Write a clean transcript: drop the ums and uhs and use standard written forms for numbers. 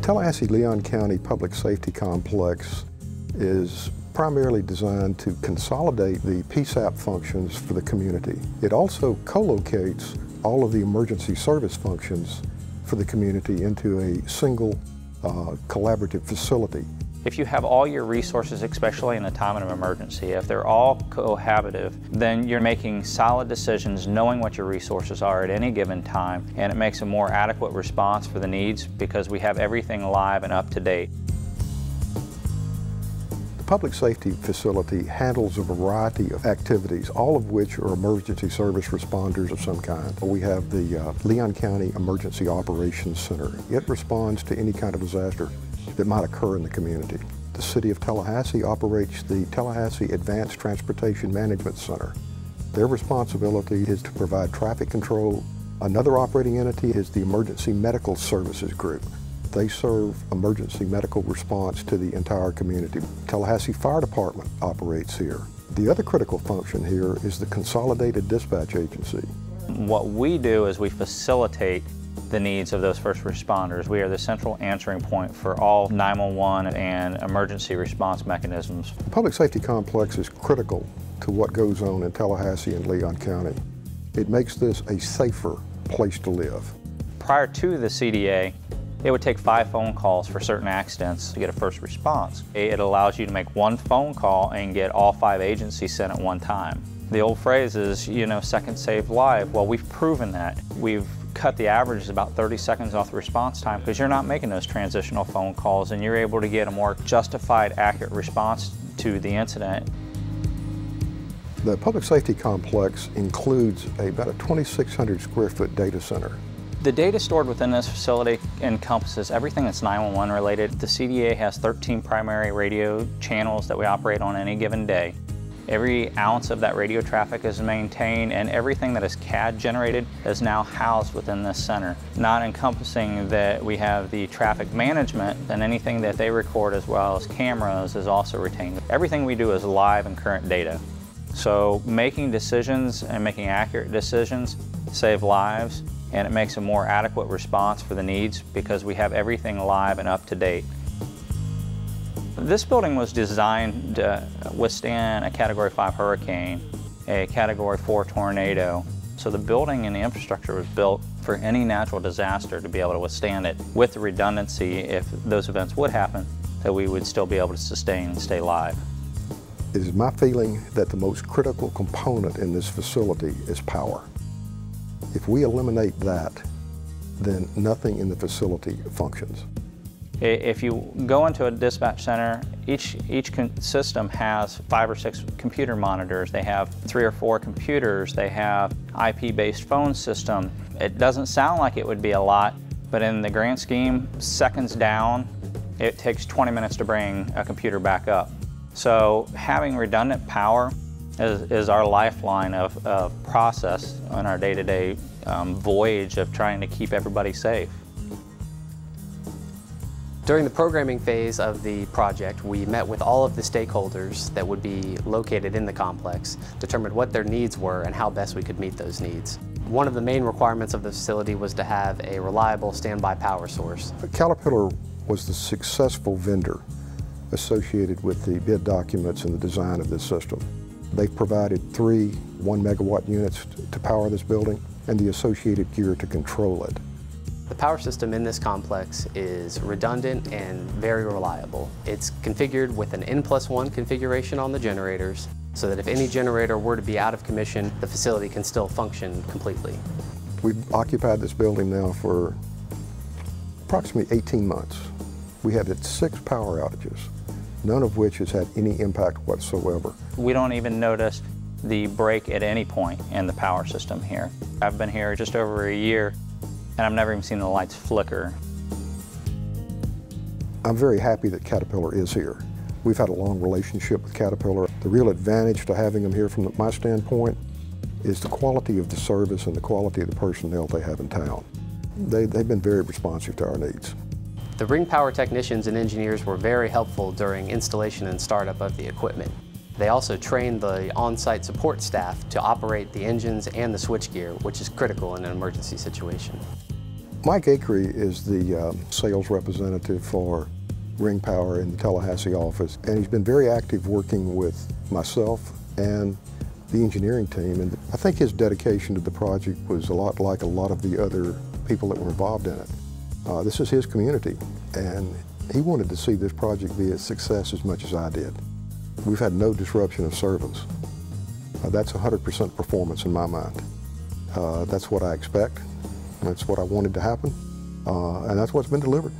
Tallahassee-Leon County Public Safety Complex is primarily designed to consolidate the PSAP functions for the community. It also co-locates all of the emergency service functions for the community into a single collaborative facility. If you have all your resources, especially in a time of emergency, if they're all cohabitative, then you're making solid decisions knowing what your resources are at any given time, and it makes a more adequate response for the needs because we have everything live and up to date. The public safety facility handles a variety of activities, all of which are emergency service responders of some kind. We have the Leon County Emergency Operations Center. It responds to any kind of disaster that might occur in the community. The City of Tallahassee operates the Tallahassee Advanced Transportation Management Center. Their responsibility is to provide traffic control. Another operating entity is the Emergency Medical Services Group. They serve emergency medical response to the entire community. Tallahassee Fire Department operates here. The other critical function here is the Consolidated Dispatch Agency. What we do is we facilitate the needs of those first responders. We are the central answering point for all 911 and emergency response mechanisms. The public safety complex is critical to what goes on in Tallahassee and Leon County. It makes this a safer place to live. Prior to the CDA, it would take 5 phone calls for certain accidents to get a first response. It allows you to make 1 phone call and get all 5 agencies sent at one time. The old phrase is, you know, seconds save life. Well, we've proven that. We've cut the average about 30 seconds off the response time because you're not making those transitional phone calls and you're able to get a more justified, accurate response to the incident. The public safety complex includes about a 2,600 square foot data center. The data stored within this facility encompasses everything that's 911 related. The CDA has 13 primary radio channels that we operate on any given day. Every ounce of that radio traffic is maintained, and everything that is CAD generated is now housed within this center. Not encompassing that we have the traffic management, and anything that they record as well as cameras is also retained. Everything we do is live and current data. So making decisions and making accurate decisions save lives, and it makes a more adequate response for the needs because we have everything live and up to date. This building was designed to withstand a Category 5 hurricane, a Category 4 tornado. So the building and the infrastructure was built for any natural disaster to be able to withstand it with the redundancy, if those events would happen, that we would still be able to sustain and stay live. It is my feeling that the most critical component in this facility is power. If we eliminate that, then nothing in the facility functions. If you go into a dispatch center, each system has 5 or 6 computer monitors. They have 3 or 4 computers. They have IP-based phone system. It doesn't sound like it would be a lot, but in the grand scheme, seconds down, it takes 20 minutes to bring a computer back up. So having redundant power is our lifeline of process on our day-to-day voyage of trying to keep everybody safe. During the programming phase of the project, we met with all of the stakeholders that would be located in the complex, determined what their needs were and how best we could meet those needs. One of the main requirements of the facility was to have a reliable standby power source. Caterpillar was the successful vendor associated with the bid documents and the design of this system. They've provided 3 1-megawatt units to power this building and the associated gear to control it. The power system in this complex is redundant and very reliable. It's configured with an N+1 configuration on the generators, so that if any generator were to be out of commission, the facility can still function completely. We've occupied this building now for approximately 18 months. We have had 6 power outages, none of which has had any impact whatsoever. We don't even notice the break at any point in the power system here. I've been here just over a year, and I've never even seen the lights flicker. I'm very happy that Caterpillar is here. We've had a long relationship with Caterpillar. The real advantage to having them here from my standpoint is the quality of the service and the quality of the personnel they have in town. They've been very responsive to our needs. The Ring Power technicians and engineers were very helpful during installation and startup of the equipment. They also trained the on-site support staff to operate the engines and the switchgear, which is critical in an emergency situation. Mike Acree is the sales representative for Ring Power in the Tallahassee office, and he's been very active working with myself and the engineering team. And I think his dedication to the project was a lot like a lot of the other people that were involved in it. This is his community, and he wanted to see this project be a success as much as I did. We've had no disruption of service. That's 100% performance in my mind. That's what I expect. That's what I wanted to happen, and that's what's been delivered.